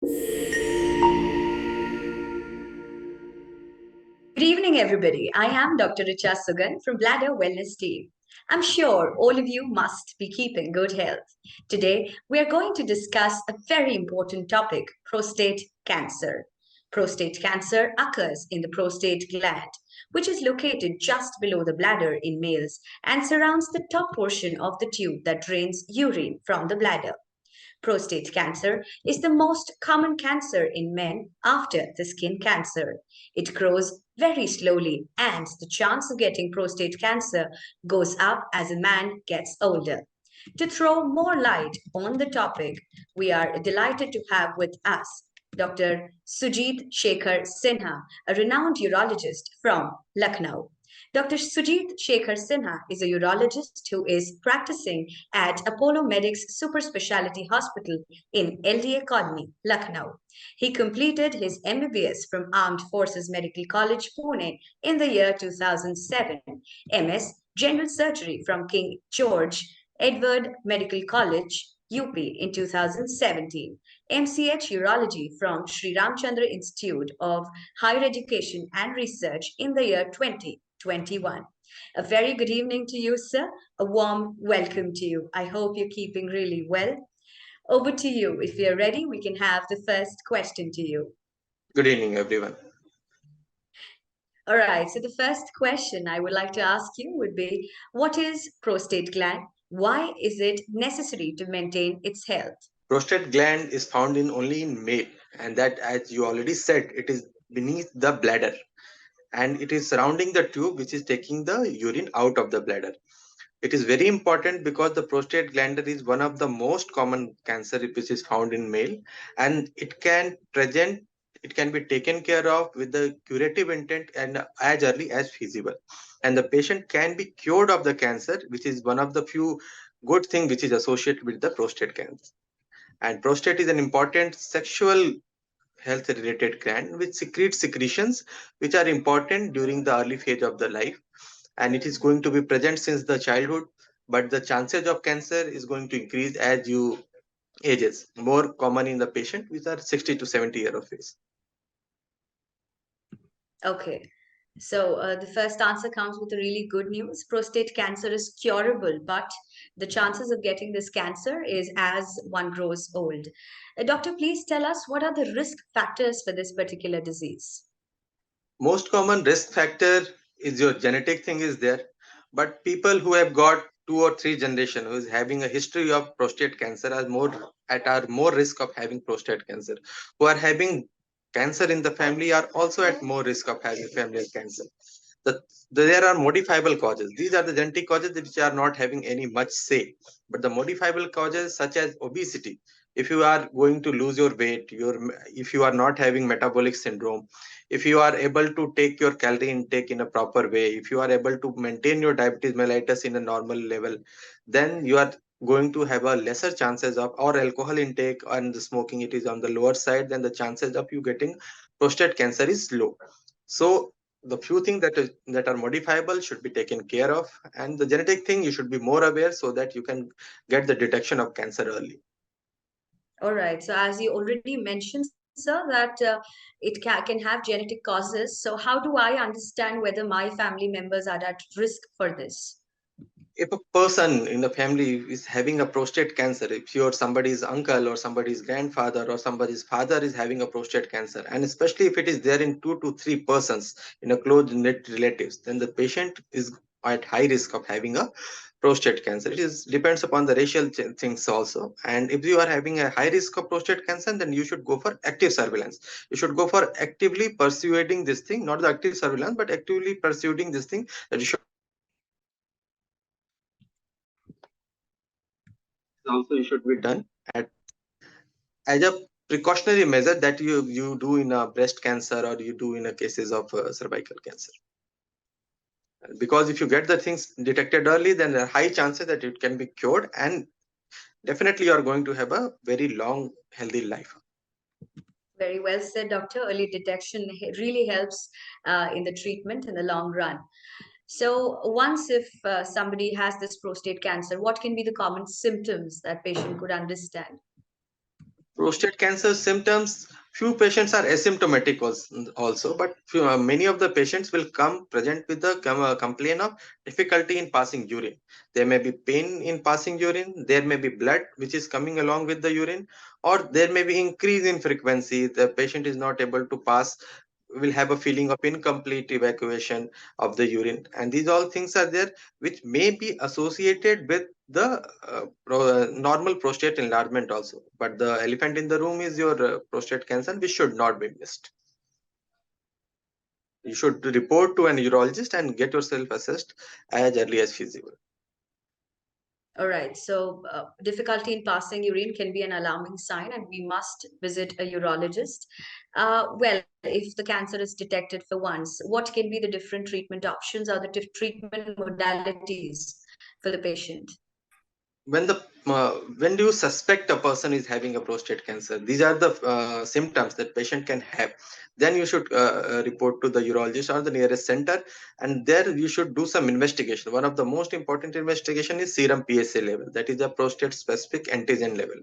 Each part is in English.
Good evening, everybody. I am Dr. Richa Sugan from Bladder Wellness Team. I'm sure all of you must be keeping good health. Today, we are going to discuss a very important topic, prostate cancer. Prostate cancer occurs in the prostate gland, which is located just below the bladder in males and surrounds the top portion of the tube that drains urine from the bladder. Prostate cancer is the most common cancer in men after the skin cancer. It grows very slowly, and the chance of getting prostate cancer goes up as a man gets older. To throw more light on the topic, we are delighted to have with us Dr. Sujeet Shekhar Sinha, a renowned urologist from Lucknow. Dr. Sujeet Shekhar Sinha is a urologist who is practicing at Apollomedics Super Speciality Hospital in LDA Colony, Lucknow. He completed his MBBS from Armed Forces Medical College, Pune in the year 2007, MS General Surgery from King George Edward Medical College, UP in 2017, MCH Urology from Sri Ramachandra Institute of Higher Education and Research in the year 2021. A very good evening to you, sir. A warm welcome to you. I hope you're keeping really well. Over to you. If you're ready, we can have the first question to you. Good evening, everyone. All right, so the first question I would like to ask you would be, what is prostate gland? Why is it necessary to maintain its health? Prostate gland is found in only in male, and that, as you already said, it is beneath the bladder, and it is surrounding the tube which is taking the urine out of the bladder. It is very important because the prostate gland is one of the most common cancer which is found in male, and it can be taken care of with the curative intent and as early as feasible. And the patient can be cured of the cancer, which is one of the few good things which is associated with the prostate cancer. And prostate is an important sexual health related gland which secretes secretions which are important during the early phase of the life, and it is going to be present since the childhood, but the chances of cancer is going to increase as you ages, more common in the patient which are 60 to 70 year of age. Okay. So the first answer comes with a really good news. Prostate cancer is curable, but the chances of getting this cancer is as one grows old. Doctor, please tell us what are the risk factors for this particular disease? Most common risk factor is your genetic thing is there, but people who have got two or three generation who is having a history of prostate cancer are more risk of having prostate cancer. Who are having cancer in the family are also at more risk of having familial cancer. the, there are modifiable causes. These are the genetic causes which are not having any much say, but the modifiable causes such as obesity, if you are going to lose your weight, if you are not having metabolic syndrome, if you are able to take your calorie intake in a proper way, if you are able to maintain your diabetes mellitus in a normal level, then you are going to have a lesser chances of, or alcohol intake and the smoking it is on the lower side, then the chances of you getting prostate cancer is low. So the few things that are modifiable should be taken care of, and the genetic thing you should be more aware so that you can get the detection of cancer early. All right. So as you already mentioned, sir, that can have genetic causes. So how do I understand whether my family members are at risk for this? If a person in the family is having a prostate cancer, if your somebody's uncle or somebody's grandfather or somebody's father is having a prostate cancer, and especially if it is there in 2 to 3 persons in a close knit relatives, then the patient is at high risk of having a prostate cancer. It is depends upon the racial things also. And if you are having a high risk of prostate cancer, then you should go for active surveillance. You should go for actively pursuing this thing, not the active surveillance, but actively pursuing this thing, that you should also you should be done at as a precautionary measure that you do in a breast cancer or you do in a cases of cervical cancer, because if you get the things detected early, then there are high chances that it can be cured, and definitely you are going to have a very long healthy life. Very well said, doctor. Early detection really helps in the treatment in the long run. So once if somebody has this prostate cancer, what can be the common symptoms that patient could understand? Prostate cancer symptoms, few patients are asymptomatic also, but many of the patients will come present with the complaint of difficulty in passing urine. There may be pain in passing urine, there may be blood which is coming along with the urine, or there may be increase in frequency. The patient is not able to pass, will have a feeling of incomplete evacuation of the urine, and these all things are there which may be associated with the normal prostate enlargement also. But the elephant in the room is your prostate cancer, which should not be missed. You should report to an urologist and get yourself assessed as early as feasible. All right, so difficulty in passing urine can be an alarming sign, and we must visit a urologist. Well, if the cancer is detected for once, what can be the different treatment options or the treatment modalities for the patient? when the when do you suspect a person is having a prostate cancer? These are the symptoms that patient can have. Then you should report to the urologist or the nearest center, and there you should do some investigation. One of the most important investigation is serum PSA level, that is a prostate specific antigen level.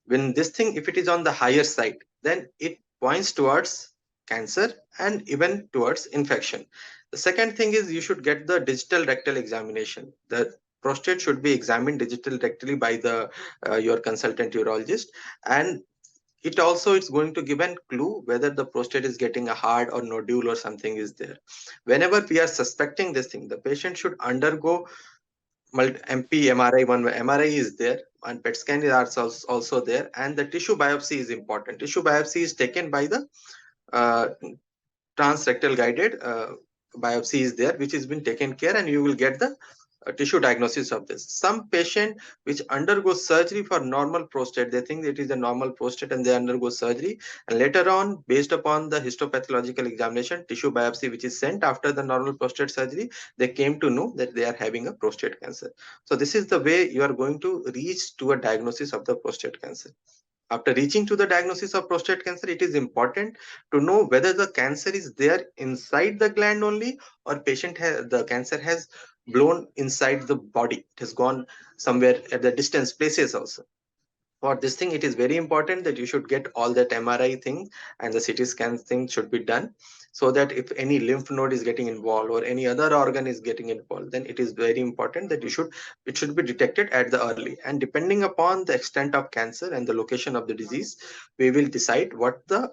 When this thing, if it is on the higher side, then it points towards cancer and even towards infection. The second thing is you should get the digital rectal examination. The prostate should be examined digital rectally by the your consultant urologist, and it also is going to give a clue whether the prostate is getting a hard or nodule or something is there. Whenever we are suspecting this thing, the patient should undergo MP MRI. One MRI is there and PET scan is also there, and the tissue biopsy is important. Tissue biopsy is taken by the uh, transrectal guided biopsy is there, which has been taken care, and you will get the tissue diagnosis of this. Some patient which undergo surgery for normal prostate, they think it is a normal prostate and they undergo surgery, and later on, based upon the histopathological examination, tissue biopsy which is sent after the normal prostate surgery, they came to know that they are having a prostate cancer. So this is the way you are going to reach to a diagnosis of the prostate cancer. After reaching to the diagnosis of prostate cancer, it is important to know whether the cancer is there inside the gland only, or the cancer has blown inside the body. It has gone somewhere at the distance places also. For this thing, it is very important that you should get all that MRI thing and the CT scan thing should be done, so that if any lymph node is getting involved or any other organ is getting involved, then it is very important that it should be detected at the early. And depending upon the extent of cancer and the location of the disease, we will decide what the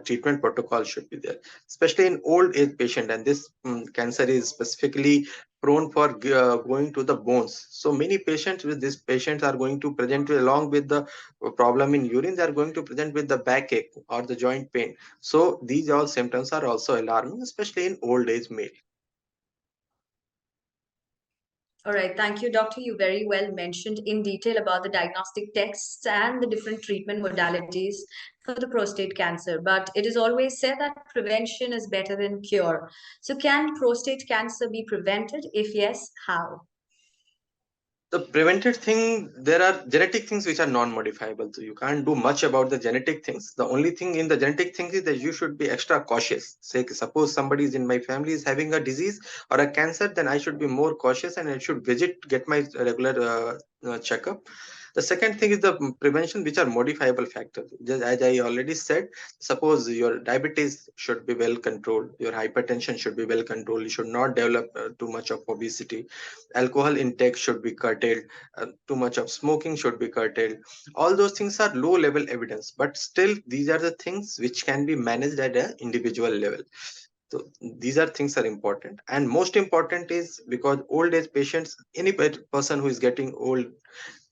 treatment protocol should be there, especially in old age patient. And this cancer is specifically prone for going to the bones. So many patients with these patients are going to present along with the problem in urine. They are going to present with the backache or the joint pain. So these all symptoms are also alarming, especially in old age male. All right, thank you, doctor. You very well mentioned in detail about the diagnostic tests and the different treatment modalities for the prostate cancer. But it is always said that prevention is better than cure. So, can prostate cancer be prevented? If yes, how? The prevented thing, there are genetic things which are non-modifiable, so you can't do much about the genetic things. The only thing in the genetic things is that you should be extra cautious. Say suppose somebody is in my family is having a disease or a cancer, then I should be more cautious and I should get my regular checkup. The second thing is the prevention, which are modifiable factors. Just as I already said, suppose your diabetes should be well controlled, your hypertension should be well controlled, you should not develop too much of obesity, alcohol intake should be curtailed, too much of smoking should be curtailed. All those things are low level evidence, but still these are the things which can be managed at an individual level. So these are things are important, and most important is because old age patients, any person who is getting old,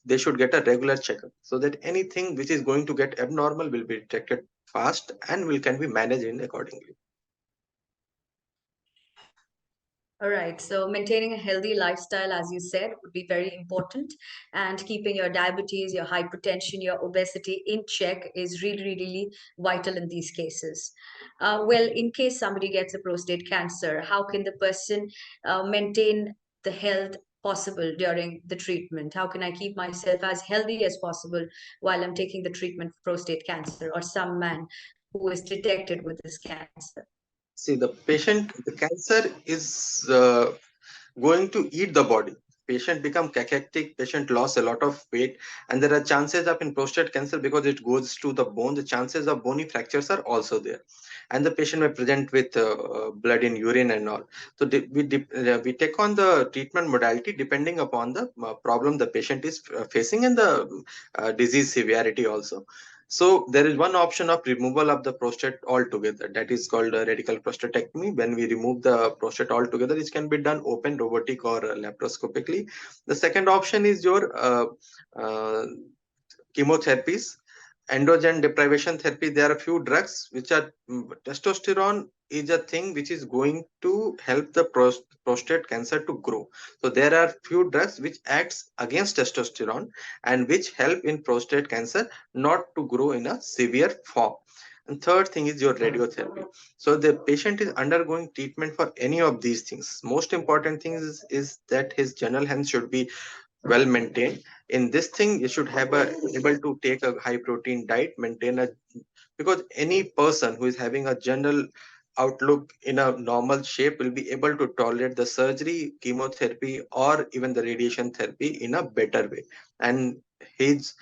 they should get a regular checkup, so that anything which is going to get abnormal will be detected fast and will can be managed in accordingly. All right. So maintaining a healthy lifestyle, as you said, would be very important. And keeping your diabetes, your hypertension, your obesity in check is really, really vital in these cases. Well, in case somebody gets a prostate cancer, how can the person maintain the health possible during the treatment? How can I keep myself as healthy as possible while I'm taking the treatment for prostate cancer, or some man who is detected with this cancer? See, the patient, the cancer is going to eat the body. patient become cachectic, patient lost a lot of weight, and there are chances of in prostate cancer because it goes to the bone. The chances of bony fractures are also there, and the patient may present with blood in urine and all. So we take on the treatment modality depending upon the problem the patient is facing and the disease severity also. So there is one option of removal of the prostate altogether, that is called radical prostatectomy. When we remove the prostate altogether, it can be done open, robotic, or laparoscopically. The second option is your uh, chemotherapies, androgen deprivation therapy. There are a few drugs which are testosterone is a thing which is going to help the prostate cancer to grow. So there are few drugs which acts against testosterone and which help in prostate cancer not to grow in a severe form. And third thing is your radiotherapy. So the patient is undergoing treatment for any of these things. Most important thing is that his general health should be well maintained. In this thing you should have a able to take a high protein diet, maintain a, because any person who is having a general outlook in a normal shape will be able to tolerate the surgery, chemotherapy, or even the radiation therapy in a better way, and his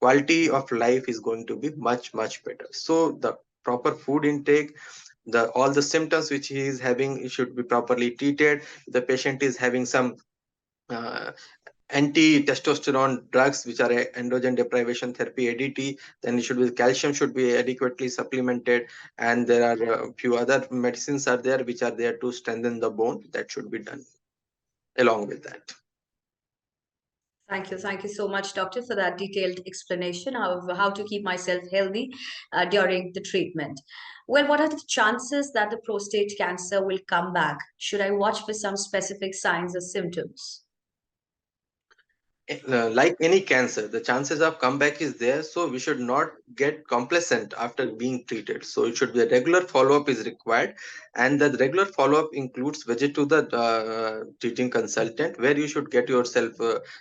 quality of life is going to be much better. So the proper food intake, the all the symptoms which he is having, it should be properly treated. The patient is having some uh, anti-testosterone drugs which are androgen deprivation therapy, ADT, then it should be calcium should be adequately supplemented, and there are a few other medicines are there which are there to strengthen the bone, that should be done along with that. Thank you. Thank you so much, doctor, for that detailed explanation of how to keep myself healthy during the treatment. Well, what are the chances that the prostate cancer will come back? Should I watch for some specific signs or symptoms? Like any cancer, the chances of comeback is there, so we should not get complacent after being treated. So it should be a regular follow-up is required, and the regular follow-up includes visit to the treating consultant, where you should get yourself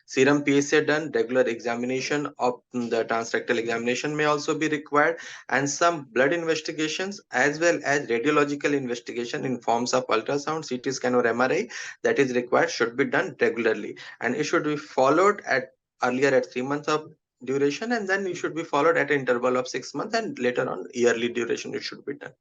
serum PSA done, regular examination of the transrectal examination may also be required, and some blood investigations as well as radiological investigation in forms of ultrasound, CT scan, or MRI that is required should be done regularly, and it should be followed at earlier at 3 months of duration, and then it should be followed at an interval of 6 months, and later on yearly duration it should be done.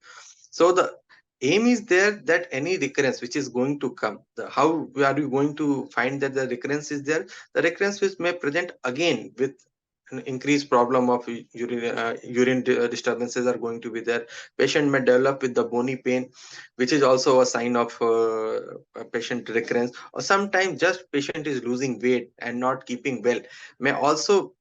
So the aim is there that any recurrence which is going to come, how are you going to find that the recurrence is there? The recurrence which may present again with an increased problem of urine disturbances are going to be there. Patient may develop with the bony pain, which is also a sign of a patient recurrence, or sometimes just patient is losing weight and not keeping well, may also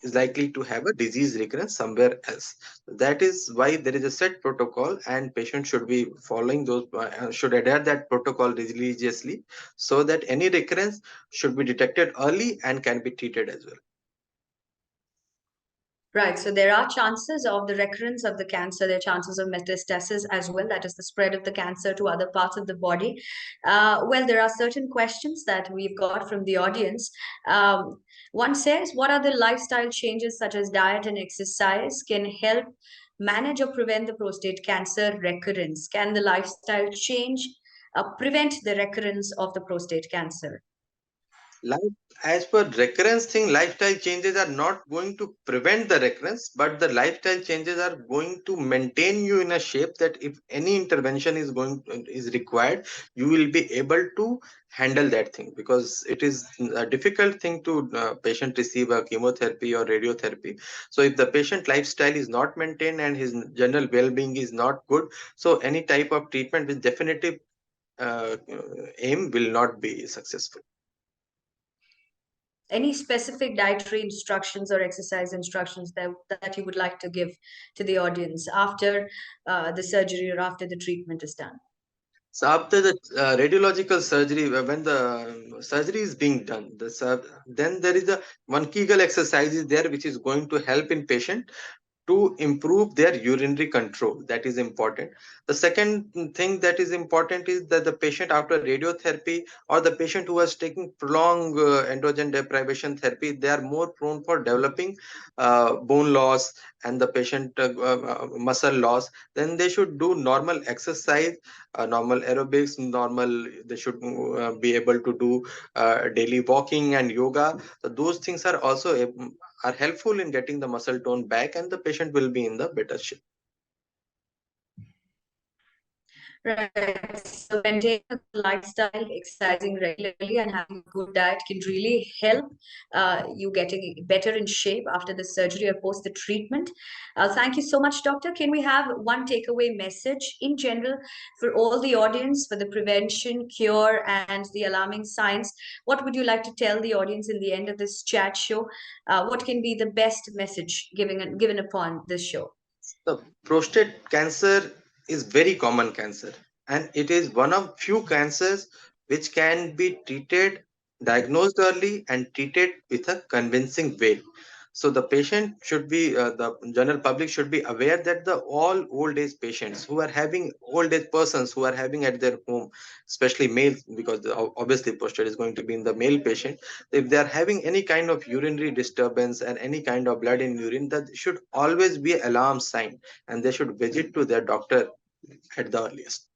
is likely to have a disease recurrence somewhere else. That is why there is a set protocol, and patient should be following those, should adhere that protocol religiously, so that any recurrence should be detected early and can be treated as well. Right. So there are chances of the recurrence of the cancer. There are chances of metastasis as well. That is the spread of the cancer to other parts of the body. Well, there are certain questions that we've got from the audience. One says, what are the lifestyle changes such as diet and exercise can help manage or prevent the prostate cancer recurrence? Can the lifestyle change prevent the recurrence of the prostate cancer? Life, as per recurrence thing, lifestyle changes are not going to prevent the recurrence, but the lifestyle changes are going to maintain you in a shape that if any intervention is required, you will be able to handle that thing, because it is a difficult thing to patient receive a chemotherapy or radiotherapy. So if the patient lifestyle is not maintained and his general well-being is not good, so any type of treatment with definitive aim will not be successful. Any specific dietary instructions or exercise instructions that you would like to give to the audience after the surgery or after the treatment is done? So after the radiological surgery, when the surgery is being done, then there is a one Kegel exercise is there which is going to help in patient to improve their urinary control. That is important. The second thing that is important is that the patient after radiotherapy, or the patient who is taking prolonged androgen deprivation therapy, they are more prone for developing bone loss, and the patient muscle loss. Then they should do normal exercise, normal aerobics, normal, they should be able to do daily walking and yoga. So those things are also are helpful in getting the muscle tone back, and the patient will be in the better shape. Right. So maintaining a good lifestyle, exercising regularly, and having a good diet can really help you getting better in shape after the surgery or post the treatment. Thank you so much, doctor. Can we have one takeaway message in general for all the audience for the prevention, cure, and the alarming signs? What would you like to tell the audience in the end of this chat show? What can be the best message given upon this show? The prostate cancer is very common cancer, and it is one of few cancers which can be treated, diagnosed early, and treated with a convincing way. So the patient should be, the general public should be aware that the all old age patients who are having, old age persons who are having at their home, especially males, because obviously prostate is going to be in the male patient. If they are having any kind of urinary disturbance and any kind of blood in urine, that should always be alarm sign, and they should visit to their doctor at the earliest.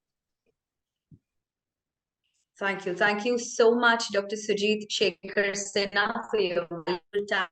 Thank you. Thank you so much, Dr. Sujeet Shekhar Sinha, for your valuable time.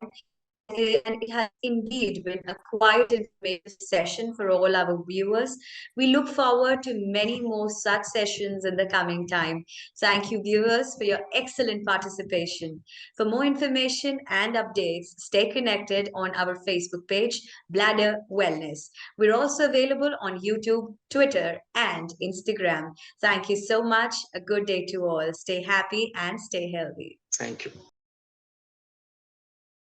And it has indeed been a quite informative session for all our viewers. We look forward to many more such sessions in the coming time. Thank you, viewers, for your excellent participation. For more information and updates, stay connected on our Facebook page, Bladder Wellness. We're also available on YouTube, Twitter, and Instagram. Thank you so much. A good day to all. Stay happy and stay healthy. Thank you.